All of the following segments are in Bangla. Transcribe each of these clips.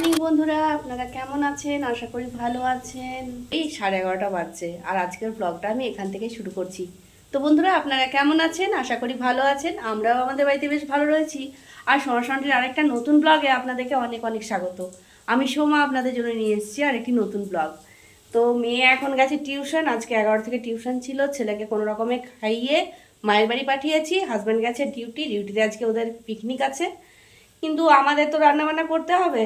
মর্নিং বন্ধুরা, আপনারা কেমন আছেন? আশা করি ভালো আছেন। এই 11:30 বাজছে আর আজকের ব্লগটা আমি এখান থেকে শুরু করছি। তো বন্ধুরা, আপনারা কেমন আছেন? আশা করি ভালো আছেন। আমরাও আমাদের বাড়িতে বেশ ভালো রয়েছি। আর সোমাশান্তির আরেকটা নতুন ব্লগে আপনাদেরকে অনেক অনেক স্বাগত। আমি সোমা আপনাদের জন্য নিয়ে এসেছি আরেকটি নতুন ব্লগ। তো মেয়ে এখন গেছে টিউশন, আজকে 11 থেকে টিউশন ছিল। ছেলেকে কোনো রকমে খাইয়ে মায়ের বাড়ি পাঠিয়েছি। হাজব্যান্ড গেছে ডিউটিতে আজকে ওদের পিকনিক আছে। কিন্তু আমাদের তো রান্নাবান্না করতে হবে,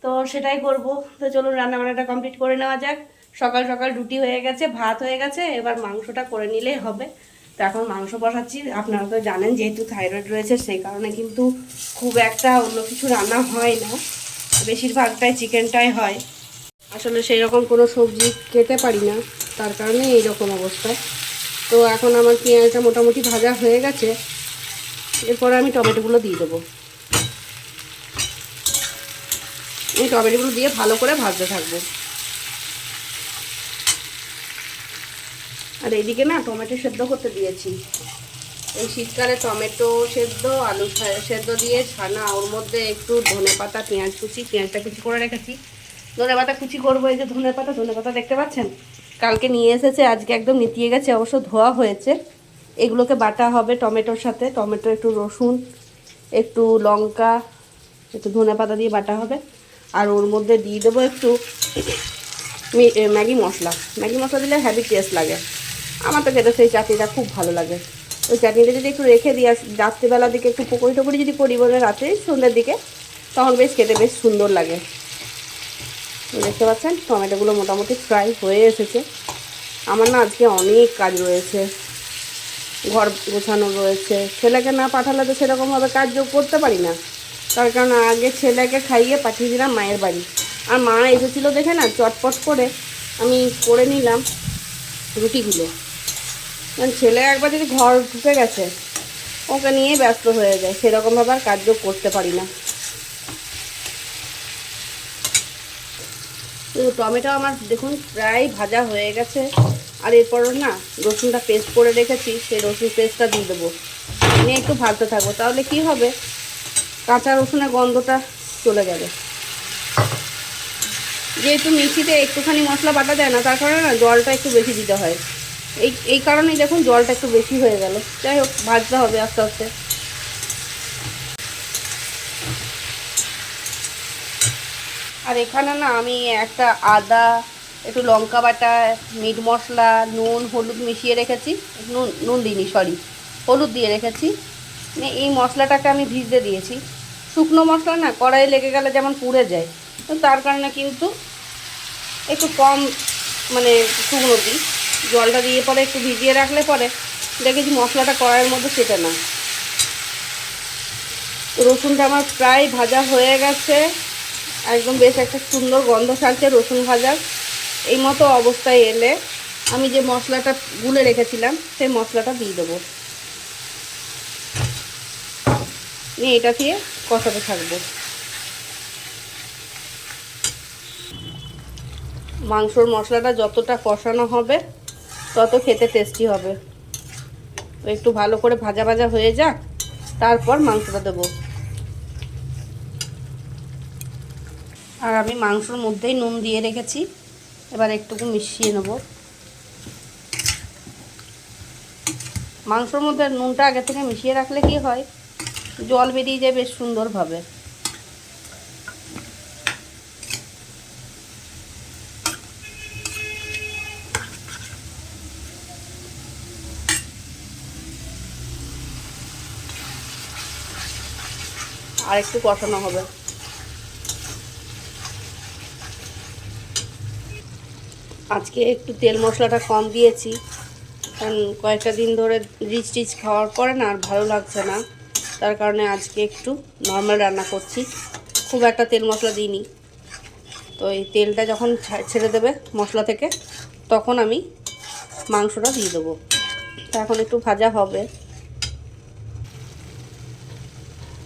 তো সেটাই করব। তো চলুন রান্নাবান্নাটা কমপ্লিট করে নেওয়া যাক। সকাল সকাল রুটি হয়ে গেছে, ভাত হয়ে গেছে, এবার মাংসটা করে নিলেই হবে। তো এখন মাংস বসাচ্ছি। আপনারা তো জানেন যেহেতু থাইরয়েড রয়েছে সেই কারণে কিন্তু খুব একটা অন্য কিছু রান্না হয় না, বেশিরভাগটাই চিকেনটাই হয়। আসলে সেই রকম কোনো সবজি খেতে পারি না, তার কারণে এইরকম অবস্থা। তো এখন আমার পেঁয়াজটা মোটামুটি ভাজা হয়ে গেছে, এরপরে আমি টমেটোগুলো দিয়ে দেবো। এই টমেটোগুলো দিয়ে ভালো করে ভাজতে থাকবো। আর এইদিকে না টমেটো সেদ্ধ করতে দিয়েছি। এই শীতকালে টমেটো সেদ্ধ, আলু সেদ্ধ দিয়ে ছানা, ওর মধ্যে একটু ধনেপাতা, পেঁয়াজটা কুচি করে রেখেছি। ধনেপাতা কুচি করবো। এই যে ধনেপাতা দেখতে পাচ্ছেন, কালকে নিয়ে এসেছে, আজকে একদম নিতিয়ে গেছে, অবশ্য ধোয়া হয়েছে। এগুলোকে বাটা হবে টমেটোর সাথে। টমেটো, একটু রসুন, একটু লঙ্কা, একটু ধনেপাতা দিয়ে বাটা হবে। আর ওর মধ্যে দিয়ে দেবো একটু ম্যাগি মশলা দিলে হ্যাভি টেস্ট লাগে। আমার তো খেতে সেই চাটনিটা খুব ভালো লাগে। ওই চাটনিটা যদি একটু রেখে দিই, রাত্রিবেলার দিকে একটু পকোড়ি টকড়ি যদি করি বলে রাতে সন্ধ্যের দিকে, তখন বেশ খেতে বেশ সুন্দর লাগে। দেখতে পাচ্ছেন টমেটোগুলো মোটামুটি ফ্রাই হয়ে এসেছে। আমার না আজকে অনেক কাজ রয়েছে, ঘর গোছানো রয়েছে। ছেলেকে না পাঠালে তো সেরকমভাবে কাজ করতে পারি না, তার কারণ আগে ছেলেকে খাইয়ে পাঠিয়ে দিলাম মায়ের বাড়ি। আর মা এসেছিলো দেখে না চটপট করে আমি করে নিলাম রুটিগুলো। কারণ ছেলে একবার যদি ঘর ঢুকে গেছে, ওকে নিয়েই ব্যস্ত হয়ে যায়, সেরকমভাবে আর কাজ করতে পারি না। তো টমেটো আমার দেখুন প্রায় ভাজা হয়ে গেছে। আর এরপরও না রসুনটা পেস্ট করে রেখেছি, সেই রসুন পেস্টটা দিয়ে দেবো, নিয়ে একটু ভাজতে থাকবো। তাহলে কি হবে, কাঁচা রসুনের গন্ধটা চলে যাবে। যেহেতু মিক্সিতে একটুখানি মশলা বাটা যায় না, তার কারণে না জলটা একটু বেশি দিতে হয়। এই কারণেই দেখুন জলটা একটু বেশি হয়ে গেল। যাই হোক, ভাজতে হবে আস্তে আস্তে। আর এখানে না আমি একটা আদা, একটু লঙ্কা বাটা, মিট মশলা, নুন হলুদ মিশিয়ে রেখেছি। নুন দিইনি, সরি, হলুদ দিয়ে রেখেছি। এই মশলাটাকে আমি ভিজতে দিয়েছি। শুকনো মশলা না কড়াইয়ে লেগে গেলে যেমন পুড়ে যায়, তো তার কারণে কিন্তু একটু কম, মানে শুকনো দিই। জলটা দিয়ে পরে একটু ভিজিয়ে রাখলে পরে দেখেছি মশলাটা কড়াইয়ের মধ্যে চেটে না। তো রসুনটা আমার প্রায় ভাজা হয়ে গেছে, একদম বেশ একটা সুন্দর গন্ধ ছাড়ছে রসুন ভাজার। এই মতো অবস্থায় এলে আমি যে মশলাটা গুলে রেখেছিলাম সেই মশলাটা দিয়ে দেবো, নিয়ে এটা দিয়ে কষাতে থাকবো। মাংসর মশলাটা যতটা কষানো হবে তত খেতে টেস্টি হবে। তো একটু ভালো করে ভাজা ভাজা হয়ে যাক, তারপর মাংসটা দেবো। আর আমি মাংসর মধ্যেই নুন দিয়ে রেখেছি, এবার একটুকু মিশিয়ে নেব। মাংসর মধ্যে নুনটা আগে থেকে মিশিয়ে রাখলে কি হয়, জল বেরিয়ে যায় বেশ সুন্দরভাবে। আর একটু কষানো হবে। আজকে একটু তেল মশলাটা কম দিয়েছি, কারণ কয়েকটা দিন ধরে রিচ খাওয়ার পরে না আর ভালো লাগছে না, তার কারণে আজকে একটু নর্মাল রান্না করছি। খুব একটা তেল মশলা দিইনি। তো এই তেলটা যখন ছেড়ে দেবে মশলা থেকে, তখন আমি মাংসটা দিয়ে দেবো। তো এখন একটু ভাজা হবে।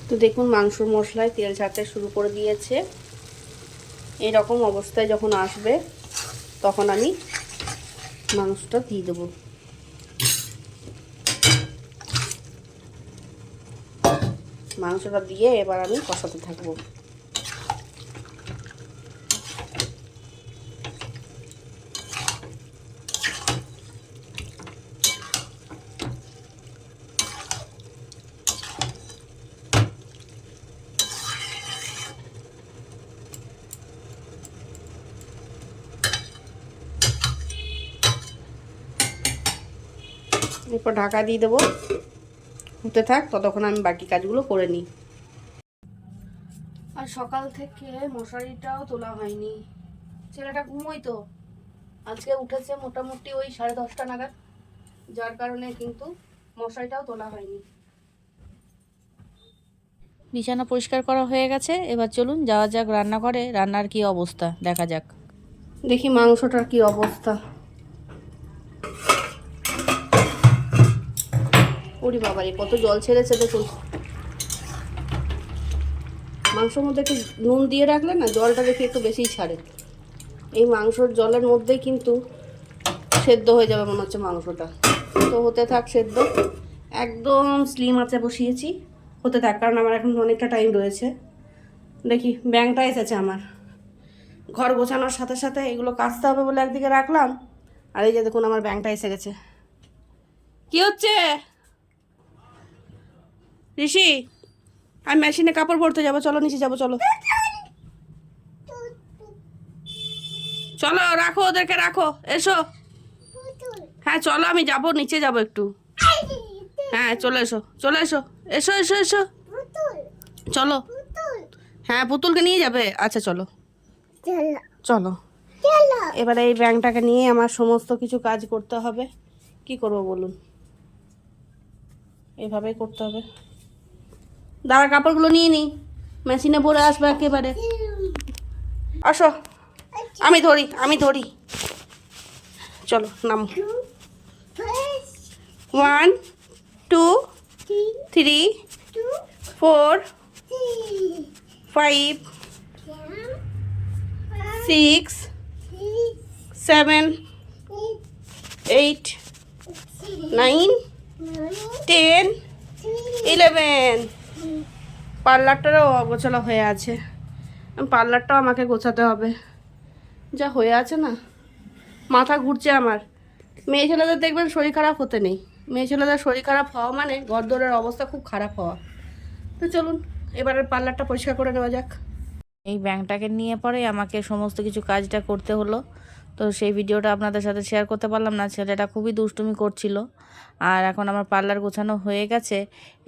তো দেখুন মাংসর মশলায় তেল ছাড়তে শুরু করে দিয়েছে। এরকম অবস্থায় যখন আসবে তখন আমি মাংসটা দিয়ে দেবো। মাংসটা দিয়ে এবার আমি কষাতে থাকবো। এরপর ঢাকা দিয়ে দেবো, হতে থাক, ততক্ষণ আমি বাকি কাজগুলো করে নিই। আর সকাল থেকে মশারিটাও তোলা হয়নি, ছেলেটা ঘুমোই তো, আজকে উঠেছে মোটামুটি ওই 10:30 নাগাদ, যার কারণে কিন্তু মশারিটাও তোলা হয়নি। বিছানা পরিষ্কার করা হয়ে গেছে, এবার চলুন যাওয়া যাক রান্নাঘরে। রান্নার কি অবস্থা দেখা যাক। দেখি মাংসটার কি অবস্থা। ওরে বাবারে কত জল ছেড়েছে দেখুন। মাংসের মধ্যে একটু নুন দিয়ে রাখলে না জলটা দেখি একটু বেশিই ছাড়ে। এই মাংসর জলের মধ্যেই কিন্তু সেদ্ধ হয়ে যাবে মনে হচ্ছে মাংসটা। তো হতে থাক সেদ্ধ, একদম স্লিম আঁচে বসিয়েছি, হতে থাক, কারণ আমার এখন অনেকটা টাইম রয়েছে। দেখি ব্যাংকটা এসেছে আমার, ঘর গোছানোর সাথে সাথে এগুলো কাচতে হবে বলে একদিকে রাখলাম, আর এই যে দেখুন আমার ব্যাংকটা এসে গেছে। কি হচ্ছে ঋষি? আমি মেশিনে কাপড় পরতে যাবো, চলো নিচে যাবো, চলো চলো, রাখো ওদেরকে রাখো, এসো। হ্যাঁ চলো, আমি যাবো, নিচে যাবো একটু। হ্যাঁ চলে এসো, চলে এসো, এসো এসো এসো, চলো। হ্যাঁ পুতুলকে নিয়ে যাবে, আচ্ছা চলো চলো। এবারে এই ব্যাংকটাকে নিয়ে আমার সমস্ত কিছু কাজ করতে হবে। কি করবো বলুন, এইভাবেই করতে হবে। দাঁড়া, কাপড়গুলো নিয়ে নিই, মেশিনে পরে আসবে একেবারে। আসো, আমি ধরি, আমি ধরি, চলো নাম। 1 2 3 4 5 6 7 8 9 10 11। পার্লারটারও অগোছালো হয়ে আছে, পার্লারটাও আমাকে গোছাতে হবে। যা হয়ে আছে না, মাথা ঘুরছে আমার। মেয়ে ছেলেদের দেখবেন শরীর খারাপ হতে নেই, মেয়ে ছেলেদের শরীর খারাপ হওয়া মানে ঘরদোরের অবস্থা খুব খারাপ হওয়া। তো চলুন এবারে পার্লারটা পরিষ্কার করে নেওয়া যাক। এই ব্যাংকটাকে নিয়ে পরে আমাকে সমস্ত কিছু কাজটা করতে হলো, তো সেই ভিডিওটা আপনাদের সাথে শেয়ার করতে পারলাম না। ছেলেটা খুবই দুষ্টুমি করছিল। আর এখন আমার পার্লার গোছানো হয়ে গেছে,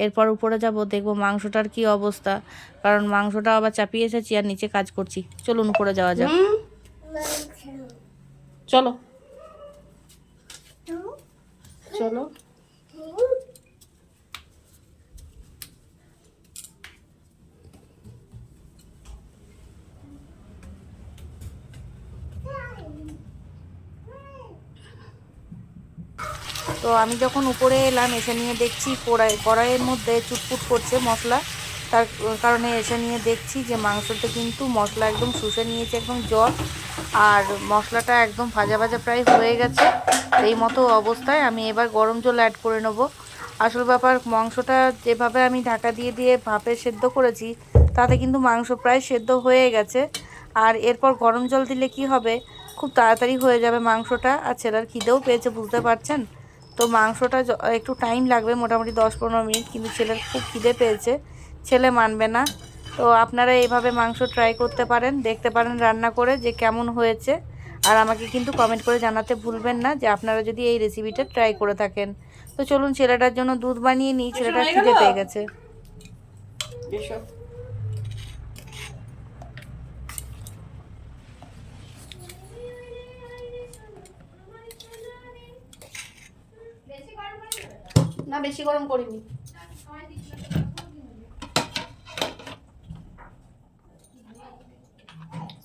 এরপর উপরে যাব, দেখবো মাংসটার কি অবস্থা, কারণ মাংসটা আবার চাপিয়ে এসেছি আর নিচে কাজ করছি। চলুন উপরে যাওয়া যাক। চলো চলো। তো আমি যখন উপরে এলাম, এসে নিয়ে দেখছি কড়াইয়ের মধ্যে চুটপুট করছে মশলা, তার কারণে এসে নিয়ে দেখছি যে মাংসতে কিন্তু মশলা একদম শুষে নিয়েছে, একদম জল, আর মশলাটা একদম ভাজা ভাজা প্রায় হয়ে গেছে। এই মতো অবস্থায় আমি এবার গরম জল অ্যাড করে নেব। আসল ব্যাপার, মাংসটা যেভাবে আমি ঢাকা দিয়ে দিয়ে ভাপে সেদ্ধ করেছি, তাতে কিন্তু মাংস প্রায় সেদ্ধ হয়ে গেছে। আর এরপর গরম জল দিলে কি হবে, খুব তাড়াতাড়ি হয়ে যাবে মাংসটা, আর ছেলের খিদেও পেয়েছে বুঝতে পারছেন। তো মাংসটা একটু টাইম লাগবে, মোটামুটি 10-15 মিনিট, কিন্তু ছেলের খুব খিদে পেয়েছে, ছেলে মানবে না। তো আপনারা এইভাবে মাংস ট্রাই করতে পারেন, দেখতে পারেন রান্না করে যে কেমন হয়েছে। আর আমাকে কিন্তু কমেন্ট করে জানাতে ভুলবেন না যে আপনারা যদি এই রেসিপিটা ট্রাই করে থাকেন। তো চলুন ছেলেটার জন্য দুধ বানিয়ে নিই, ছেলেটার খিদে পেয়ে গেছে। না বেশি গরম করিনি।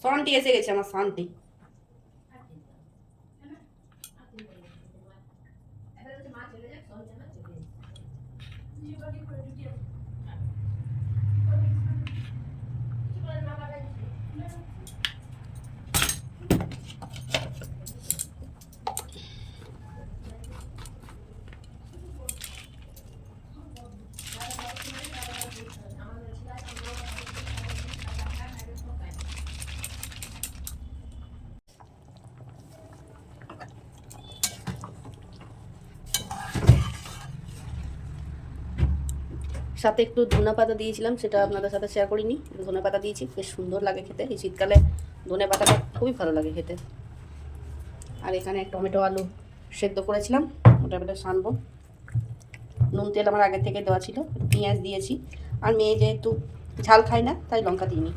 সনটি এসে গেছে আমার, সনটি। সাথে একটু ধনে পাতা দিয়েছিলাম, সেটা আপনাদের সাথে শেয়ার করিনি। ধনে পাতা দিয়েছি, বেশ সুন্দর লাগে খেতে। এই শীতকালে ধনে পাতাটা খুবই ভালো লাগে খেতে। আর এখানে টমেটো আলু সেদ্ধ করেছিলাম, ওটা এবারে সানবো। নুন তেল আমার আগে থেকে দেওয়া ছিল, পেঁয়াজ দিয়েছি। আর মেয়ে যেহেতু ঝাল খায় না তাই লঙ্কা দিইনি।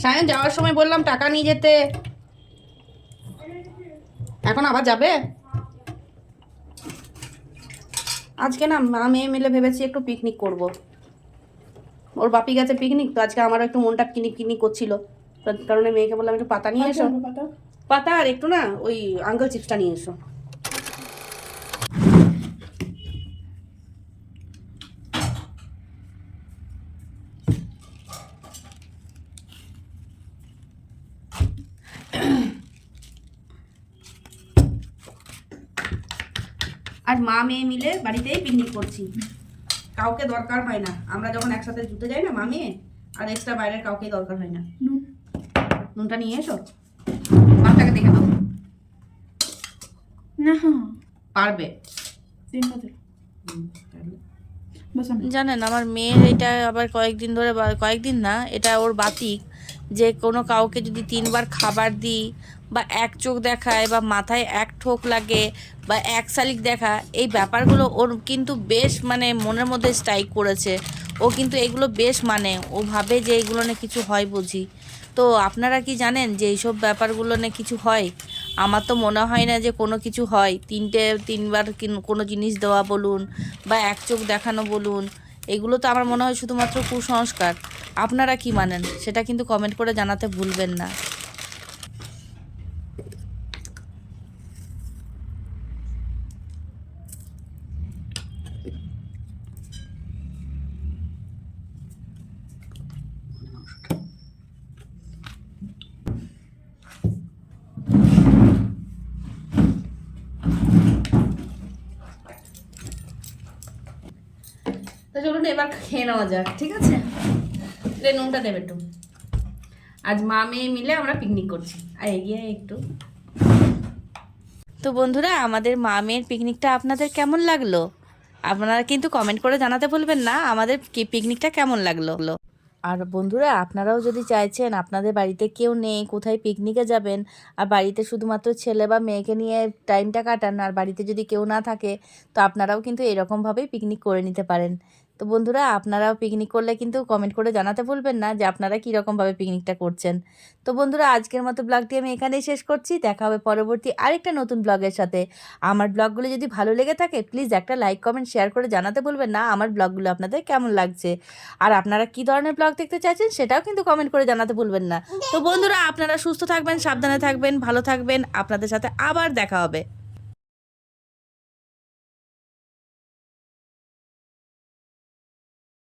সায়ন যাওয়ার সময় বললাম টাকা নিয়ে যেতে, এখন আবার যাবে? আজকে না মা মেয়ে মিলে ভেবেছি একটু পিকনিক করব। ওর বাপি গেছে পিকনিক, তো আজকে আমারও একটু মনটা কিনিক কিনিক করছিল, তার কারণে মেয়েকে বললাম একটু পাতা নিয়ে এসো। পাতা আর একটু না ওই আঙ্কেল চিপসটা নিয়ে এসো। আজ মা মেয়ে মিলে বাড়িতেই পিকনিক করছি, কাউকে দরকার হয় না। আমরা যখন একসাথে ঘুরতে যাই না মা মেয়ে, আর এক্সট্রা বাইরের কাউকে দরকার হয় না। নুনটা নিয়ে এসো, মাছটাকে দেখে দাও না পারবে। জানেন আমার মেয়ের এটা আবার কয়েকদিন ধরে, কয়েকদিন না, এটা ওর বাতিক যে কোনো কাউকে যদি 3বার খাবার দিই বা এক চোখ দেখায় বা মাথায় এক ঠোক লাগে বা এক শালিক দেখা, এই ব্যাপারগুলো ওর কিন্তু বেশ মানে মনের মধ্যে স্ট্রাইক করেছে। ও কিন্তু এগুলো বেশ মানে ও ভাবে যে এইগুলো নিয়ে কিছু হয় বুঝি। তো আপনারা কি জানেন যে এইসব ব্যাপারগুলো নিয়ে কিছু হয়? আমার তো মনে হয় না যে কোনো কিছু হয়। 3বার কোনো জিনিস দেওয়া বলুন বা এক চোখ দেখানো বলুন, এগুলো তো আমার মনে হয় শুধুমাত্র কুসংস্কার। আপনারা কি মানেন সেটা কিন্তু কমেন্ট করে জানাতে ভুলবেন না। তো চলুন এবার খেয়ে নেওয়া যাক, ঠিক আছে? নুনটা দেবে একটু। আজ মা মেয়ে মিলে আমরা পিকনিক করছি, আর এগিয়ে একটু। তো বন্ধুরা, আমাদের মা মেয়ের পিকনিকটা আপনাদের কেমন লাগলো? আপনারা কিন্তু কমেন্ট করে জানাতে ভুলবেন না আমাদের পিকনিকটা কেমন লাগলো। আর বন্ধুরা, আপনারাও যদি চাইছেন আপনাদের বাড়িতে কেউ নেই, কোথায় পিকনিকে যাবেন, আর বাড়িতে শুধুমাত্র ছেলে বা মেয়েকে নিয়ে টাইমটা কাটান, আর বাড়িতে যদি কেউ না থাকে, তো আপনারাও কিন্তু এরকমভাবেই পিকনিক করে নিতে পারেন। তো বন্ধুরা, আপনারাও পিকনিক করলে কিন্তু কমেন্ট করে জানাতে ভুলবেন না যে আপনারা কীরকমভাবে পিকনিকটা করছেন। তো বন্ধুরা, আজকের মতো ব্লগটি আমি এখানেই শেষ করছি। দেখা হবে পরবর্তী আরেকটা নতুন ব্লগের সাথে। আমার ব্লগগুলো যদি ভালো লেগে থাকে প্লিজ একটা লাইক কমেন্ট শেয়ার করে জানাতে ভুলবেন না আমার ব্লগগুলো আপনাদের কেমন লাগছে। আর আপনারা কী ধরনের ব্লগ দেখতে চাইছেন সেটাও কিন্তু কমেন্ট করে জানাতে ভুলবেন না। তো বন্ধুরা, আপনারা সুস্থ থাকবেন, সাবধানে থাকবেন, ভালো থাকবেন। আপনাদের সাথে আবার দেখা হবে।